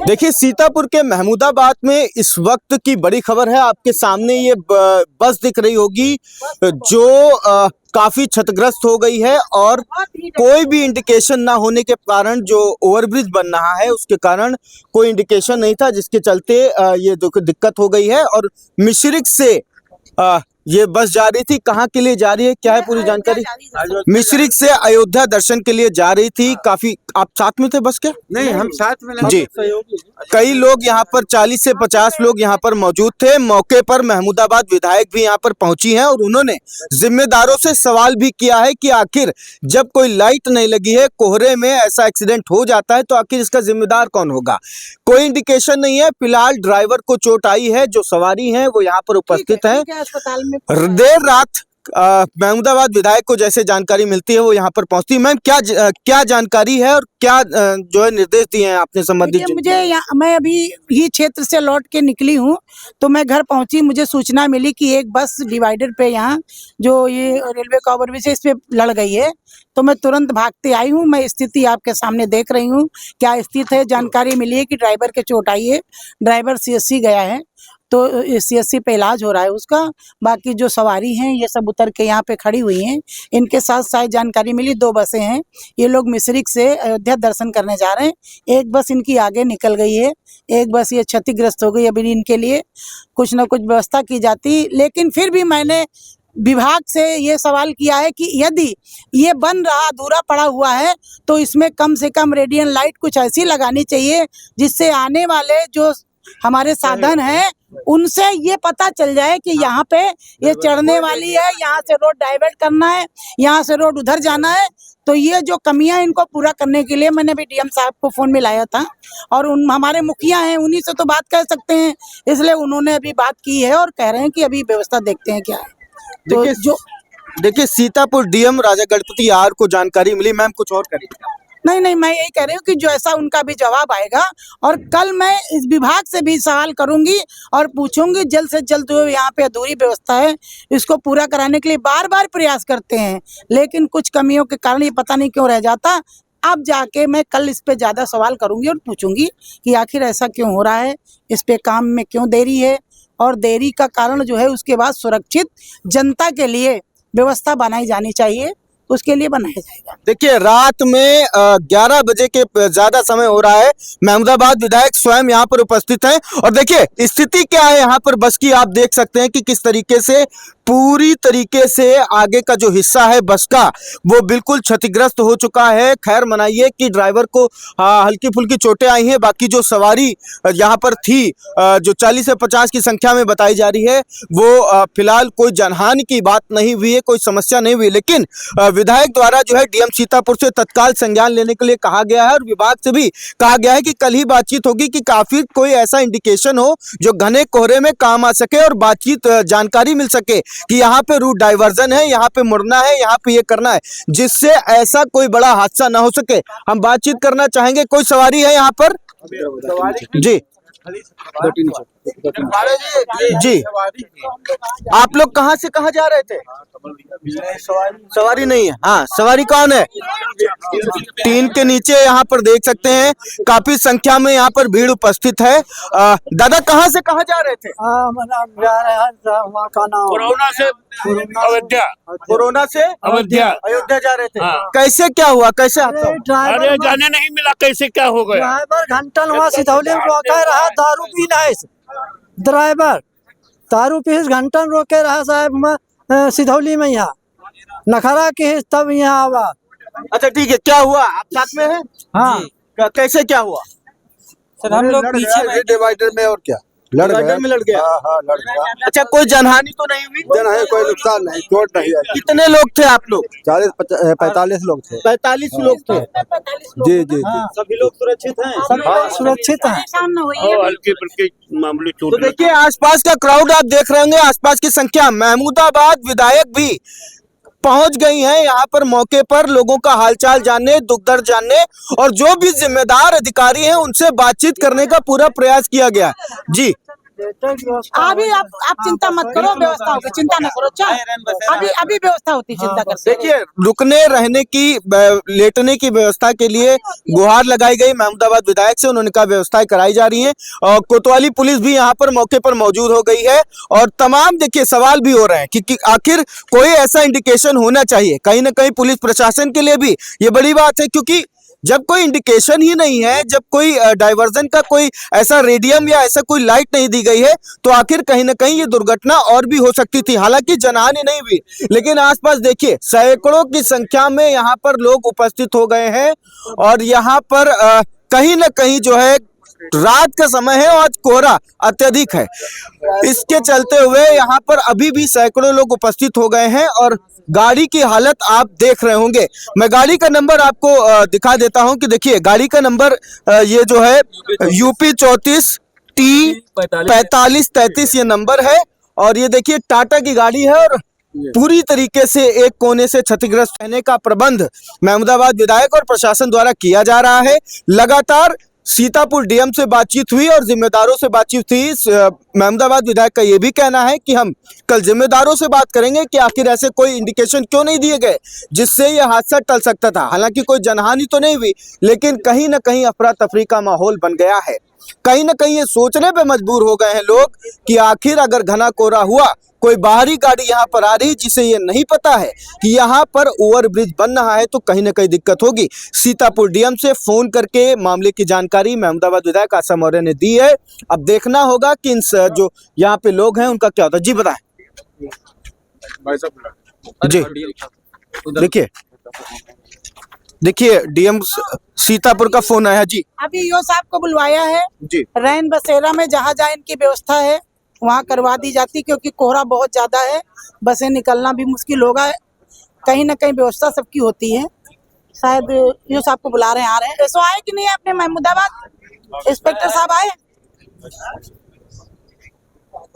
देखिए, सीतापुर के महमूदाबाद में इस वक्त की बड़ी खबर है। आपके सामने ये बस दिख रही होगी जो काफी क्षतिग्रस्त हो गई है और कोई भी इंडिकेशन ना होने के कारण, जो ओवरब्रिज बन रहा है उसके कारण कोई इंडिकेशन नहीं था, जिसके चलते ये दिक्कत हो गई है। और मिश्रिख से ये बस जा रही थी। कहाँ के लिए जा रही है, क्या है पूरी जानकारी? मिश्रिख से अयोध्या दर्शन के लिए जा रही थी। काफी आप साथ में थे बस के? नहीं, हम साथ में नहीं। जी, कई लोग यहाँ पर 40 से 50 लोग यहाँ पर मौजूद थे। मौके पर महमूदाबाद विधायक भी यहाँ पर पहुंची हैं और उन्होंने जिम्मेदारों से सवाल भी किया है कि आखिर जब कोई लाइट नहीं लगी है, कोहरे में ऐसा एक्सीडेंट हो जाता है, तो आखिर इसका जिम्मेदार कौन होगा? कोई इंडिकेशन नहीं है। फिलहाल ड्राइवर को चोट आई है, जो सवारी हैं वो यहाँ पर उपस्थित हैं। देर रात महमूदाबाद विधायक को जैसे जानकारी मिलती है वो यहाँ पर पहुंचती है। मैम, क्या जानकारी है और क्या जो है निर्देश दिए हैं आपने संबंधित? मैं अभी ही क्षेत्र से लौट के निकली हूँ, तो मैं घर पहुंची, मुझे सूचना मिली कि एक बस डिवाइडर पे यहाँ जो ये रेलवे का ओवरब्रिज है इस पे लड़ गई है। तो मैं तुरंत भागते आई हूँ। मैं स्थिति आपके सामने देख रही हूँ क्या स्थिति है। जानकारी मिली है कि ड्राइवर के चोट आई है, ड्राइवर CSC गया है, तो CSC पे इलाज हो रहा है उसका। बाकी जो सवारी हैं ये सब उतर के यहाँ पे खड़ी हुई हैं। इनके साथ शायद जानकारी मिली 2 बसें हैं। ये लोग मिश्रिख से अयोध्या दर्शन करने जा रहे हैं। एक बस इनकी आगे निकल गई है, एक बस ये क्षतिग्रस्त हो गई। अभी इनके लिए कुछ न कुछ व्यवस्था की जाती, लेकिन फिर भी मैंने विभाग से ये सवाल किया है कि यदि ये बन रहा अधूरा पड़ा हुआ है तो इसमें कम से कम रेडियन लाइट कुछ ऐसी लगानी चाहिए जिससे आने वाले जो हमारे साधन हैं उनसे ये पता चल जाए कि यहाँ पे ये चढ़ने वाली है, यहाँ से रोड डाइवर्ट करना है, यहाँ से रोड उधर जाना है। तो ये जो कमियां, इनको पूरा करने के लिए मैंने भी DM साहब को फोन मिलाया था और हमारे मुखिया हैं, उन्हीं से तो बात कर सकते हैं, इसलिए उन्होंने अभी बात की है और कह रहे हैं कि अभी व्यवस्था देखते हैं क्या है। तो देखिए सीतापुर DM राजा गणपति आर को जानकारी मिली। मैम, कुछ और करिए। नहीं, मैं यही कह रही हूँ कि जो ऐसा उनका भी जवाब आएगा और कल मैं इस विभाग से भी सवाल करूंगी और पूछूंगी जल्द से जल्द जो यहाँ पे अधूरी व्यवस्था है इसको पूरा कराने के लिए बार बार प्रयास करते हैं, लेकिन कुछ कमियों के कारण ये पता नहीं क्यों रह जाता। अब जाके मैं कल इस पे ज़्यादा सवाल करूंगी और पूछूंगी कि आखिर ऐसा क्यों हो रहा है, इस पे काम में क्यों देरी है और देरी का कारण जो है उसके बाद सुरक्षित जनता के लिए व्यवस्था बनाई जानी चाहिए, उसके लिए बनाया जाएगा। देखिए, रात में 11 बजे के ज्यादा समय हो रहा है। महमूदाबाद विधायक स्वयं यहाँ पर उपस्थित हैं और देखिए स्थिति क्या है यहाँ पर बस की। आप देख सकते हैं कि किस तरीके से पूरी तरीके से आगे का जो हिस्सा है बस का वो बिल्कुल क्षतिग्रस्त हो चुका है। खैर मनाइए कि ड्राइवर को हल्की फुल्की चोटें आई हैं। बाकी जो सवारी यहाँ पर थी, जो 40 से 50 की संख्या में बताई जा रही है, वो फिलहाल कोई जानहानि की बात नहीं हुई है, कोई समस्या नहीं हुई। लेकिन विधायक द्वारा जो है DM सीतापुर से तत्काल संज्ञान लेने के लिए कहा गया है और विभाग से भी कहा गया है कि कल ही बातचीत होगी कि काफी कोई ऐसा इंडिकेशन हो जो घने कोहरे में काम आ सके और बातचीत जानकारी मिल सके कि यहाँ पे रूट डाइवर्जन है, यहाँ पे मुड़ना है, यहाँ पे ये करना है, जिससे ऐसा कोई बड़ा हादसा ना हो सके। हम बातचीत करना चाहेंगे। कोई सवारी है यहाँ पर? जी जी, आप लोग कहाँ से कहाँ जा रहे थे? सवारी नहीं है। हाँ, सवारी कौन है? टीन के नीचे यहाँ पर देख सकते हैं काफी संख्या में यहाँ पर भीड़ उपस्थित है। दादा, कहाँ से कहाँ जा रहे थे? कोरोना से अयोध्या जा रहे थे। कैसे क्या हुआ, कैसे? अरे जाने नहीं मिला, कैसे क्या हो गया? ड्राइवर घंटन वहाँ सिधौली में रोका रहा, दारू पीना है। ड्राइवर दारू पी घंटन रोके रहा साहब सिधौली में, यहाँ नखरा के तब यहाँ आवा। अच्छा ठीक है, क्या हुआ? आप साथ में हैं? हाँ, कैसे क्या हुआ? सर हम लोग पीछे डिवाइडर में, और क्या लड़ गया। हाँ, लड़ गया। अच्छा, कोई जनहानि तो नहीं हुई? जनहानि कोई नुकसान नहीं, चोट नहीं है। कितने लोग थे आप लोग? 45 लोग थे। 45 लोग थे। जी जी। सभी लोग सुरक्षित हैं? सुरक्षित हैं। हल्की फुल्की मामूली चोट। तो देखिए आसपास का क्राउड आप देख रहे होंगे, आसपास की संख्या। महमूदाबाद विधायक भी पहुंच गई हैं यहाँ पर मौके पर लोगों का हालचाल जानने, दुख दर्द जानने और जो भी जिम्मेदार अधिकारी हैं उनसे बातचीत करने का पूरा प्रयास किया गया। जी अभी आप चिंता मत करो, व्यवस्था होगी, चिंता न करो। अच्छा अभी व्यवस्था होती, चिंता करते। देखिए, रुकने रहने की लेटने की व्यवस्था के लिए गुहार लगाई गई महमूदाबाद विधायक से, उन्होंने कहा व्यवस्थाएं कराई जा रही हैं और कोतवाली पुलिस भी यहाँ पर मौके पर मौजूद हो गई है और तमाम देखिए सवाल भी हो रहे हैं कि आखिर कोई ऐसा इंडिकेशन होना चाहिए कहीं ना कहीं पुलिस प्रशासन के लिए भी ये बड़ी बात है, क्योंकि जब कोई इंडिकेशन ही नहीं है, जब कोई डाइवर्जन का कोई ऐसा रेडियम या ऐसा कोई लाइट नहीं दी गई है तो आखिर कहीं ना कहीं ये दुर्घटना और भी हो सकती थी। हालांकि जनहानि नहीं हुई, लेकिन आसपास देखिए सैकड़ों की संख्या में यहाँ पर लोग उपस्थित हो गए हैं और यहाँ पर कहीं ना कहीं जो है रात का समय है और आज कोहरा अत्यधिक है, इसके चलते हुए यहाँ पर अभी भी सैकड़ों लोग उपस्थित हो गए हैं और गाड़ी की हालत आप देख रहे होंगे। मैं गाड़ी का नंबर आपको दिखा देता हूं कि देखिए गाड़ी का नंबर ये जो है यूपी 34 T 4533 ये नंबर है और ये देखिए टाटा की गाड़ी है और पूरी तरीके से एक कोने से क्षतिग्रस्त रहने का प्रबंध महमूदाबाद विधायक और प्रशासन द्वारा किया जा रहा है। लगातार सीतापुर डीएम से बातचीत हुई और जिम्मेदारों से बातचीत हुई। महमूदाबाद विधायक का ये भी कहना है कि हम कल जिम्मेदारों से बात करेंगे कि आखिर ऐसे कोई इंडिकेशन क्यों नहीं दिए गए जिससे ये हादसा टल सकता था। हालांकि कोई जनहानि तो नहीं हुई, लेकिन कहीं ना कहीं अफरा तफरी का माहौल बन गया है। कहीं ना कहीं ये सोचने पे मजबूर हो गए हैं लोग कि आखिर अगर घना कोहरा हुआ, कोई बाहरी गाड़ी यहाँ पर आ रही जिसे ये नहीं पता है कि यहाँ पर ओवरब्रिज बन रहा है, तो कहीं ना कहीं दिक्कत होगी। सीतापुर डीएम से फोन करके मामले की जानकारी महमूदाबाद विधायक आशा मौर्य ने दी है। अब देखना होगा कि इन जो यहाँ पे लोग हैं उनका क्या होता है। जी बताएं। जी देखिए डीएम सीतापुर का फोन आया। जी अभी ईओ साहब को बुलवाया है जी, रैन बसेरा में जहाँ जहाँ इनकी व्यवस्था है वहाँ करवा दी जाती, क्योंकि कोहरा बहुत ज्यादा है, बसें निकलना भी मुश्किल होगा। कहीं ना कहीं व्यवस्था सबकी होती है। शायद ईओ साहब को बुला रहे हैं, आ रहे हैं। ऐसा आए कि नहीं अपने महमूदाबाद इंस्पेक्टर साहब आए?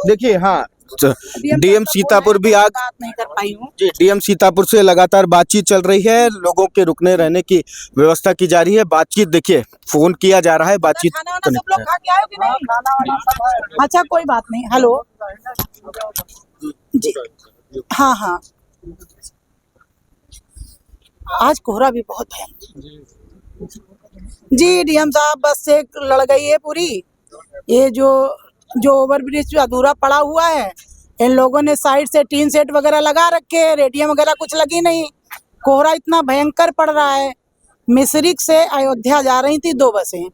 देखिए हाँ डीएम सीतापुर भी आज बात नहीं कर पाई हूँ। जी, डीएम सीतापुर से लगातार बातचीत चल रही है, लोगों के रुकने रहने की व्यवस्था की जा रही है। बातचीत देखिए फोन किया जा रहा है, बातचीत खाना वाना सब लोग खा के आए हो कि नहीं? अच्छा कोई बात नहीं। हेलो जी, हाँ हाँ, आज कोहरा भी बहुत है जी। डीएम साहब बस से लड़ गई है पूरी। ये जो ओवरब्रिज अधूरा पड़ा हुआ है, इन लोगों ने साइड से टीन सेट वगैरह लगा रखे हैं, रेडियम वगैरह कुछ लगी नहीं। कोहरा इतना भयंकर पड़ रहा है। मिसरिक से अयोध्या जा रही थी 2 बसें,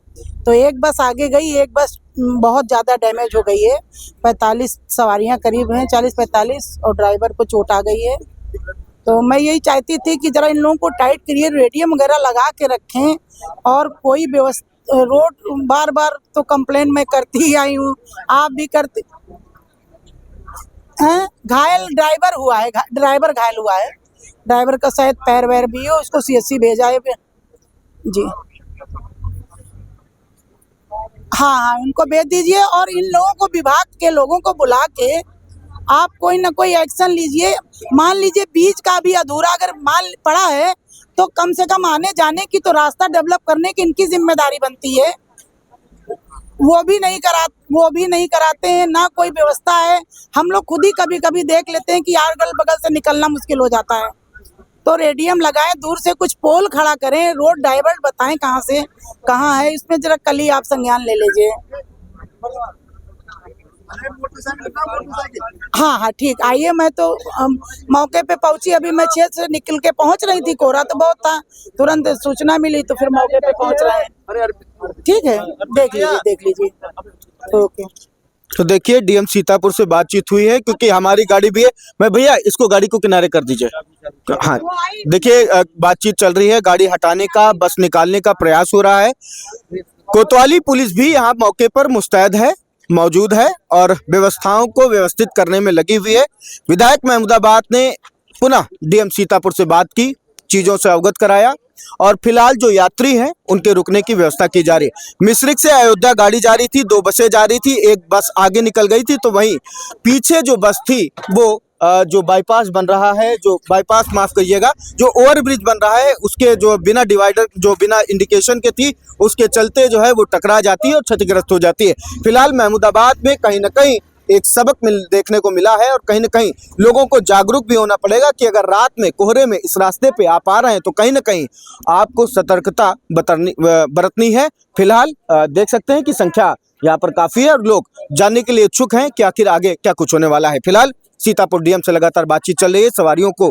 तो एक बस आगे गई, एक बस बहुत ज़्यादा डैमेज हो गई है। 45 सवारियां करीब हैं, 40-45, और ड्राइवर को चोट आ गई है। तो मैं यही चाहती थी कि ज़रा इन लोगों को टाइट करिए, रेडियम वगैरह लगा के रखें और कोई व्यवस्था। रोड बार बार तो कंप्लेन मैं करती ही आई हूँ, आप भी करते हैं। घायल ड्राइवर हुआ है, ड्राइवर घायल हुआ है। ड्राइवर का शायद पैर वैर भी है, उसको सीएससी भेजा है जी। हाँ, उनको भेज दीजिए और इन लोगों को, विभाग के लोगों को बुला के आप कोई ना कोई एक्शन लीजिए। मान लीजिए बीच का भी अधूरा अगर माल पड़ा है तो कम से कम आने जाने की तो रास्ता डेवलप करने की इनकी जिम्मेदारी बनती है। वो भी नहीं कराते हैं, ना कोई व्यवस्था है। हम लोग खुद ही कभी कभी देख लेते हैं कि यार अगल बगल से निकलना मुश्किल हो जाता है। तो रेडियम लगाएं, दूर से कुछ पोल खड़ा करें, रोड डाइवर्ट बताएं कहाँ से कहाँ है। इसमें जरा कल ही आप संज्ञान ले लीजिए। हाँ ठीक, आइए। मैं तो मौके पे पहुंची, अभी मैं 6 से निकल के पहुंच रही थी। कोहरा तो बहुत था, तुरंत सूचना मिली तो फिर मौके पे पहुंच रहे हैं। ठीक है, देख लीजिए। ओके। तो देखिए डीएम सीतापुर से बातचीत हुई है, क्योंकि हमारी गाड़ी भी है। मैं भैया इसको गाड़ी को किनारे कर दीजिए। हाँ देखिए बातचीत चल रही है, गाड़ी हटाने का, बस निकालने का प्रयास हो रहा है। कोतवाली पुलिस भी यहाँ मौके पर मुस्तैद है, मौजूद है और व्यवस्थाओं को व्यवस्थित करने में लगी हुई है। विधायक महमूदाबाद ने पुनः डीएम सीतापुर से बात की, चीजों से अवगत कराया और फिलहाल जो यात्री हैं उनके रुकने की व्यवस्था की जा रही है। मिश्रिक से अयोध्या गाड़ी जा रही थी, 2 बसें जा रही थी, एक बस आगे निकल गई थी, तो वहीं पीछे जो बस थी वो जो बाईपास बन रहा है, जो बाईपास माफ करिएगा, जो ओवरब्रिज बन रहा है उसके जो बिना डिवाइडर, जो बिना इंडिकेशन के थी, उसके चलते जो है वो टकरा जाती है और क्षतिग्रस्त हो जाती है। फिलहाल महमूदाबाद में कहीं ना कहीं एक सबक देखने को मिला है और कहीं ना कहीं लोगों को जागरूक भी होना पड़ेगा कि अगर रात में कोहरे में इस रास्ते पे आप आ रहे हैं तो कहीं ना कहीं आपको सतर्कता बरतनी है। फिलहाल देख सकते हैं कि संख्या यहाँ पर काफी है और लोग जानने के लिए इच्छुक हैं कि आखिर आगे क्या कुछ होने वाला है। फिलहाल सीतापुर डीएम से लगातार बातचीत चल रही है, सवारियों को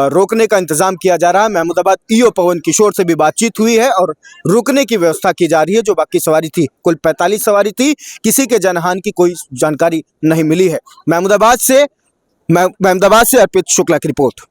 रोकने का इंतजाम किया जा रहा है। महमूदाबाद ईओ पवन किशोर से भी बातचीत हुई है और रुकने की व्यवस्था की जा रही है। जो बाकी सवारी थी, कुल 45 सवारी थी, किसी के जनहानि की कोई जानकारी नहीं मिली है। महमूदाबाद से अर्पित शुक्ला की रिपोर्ट।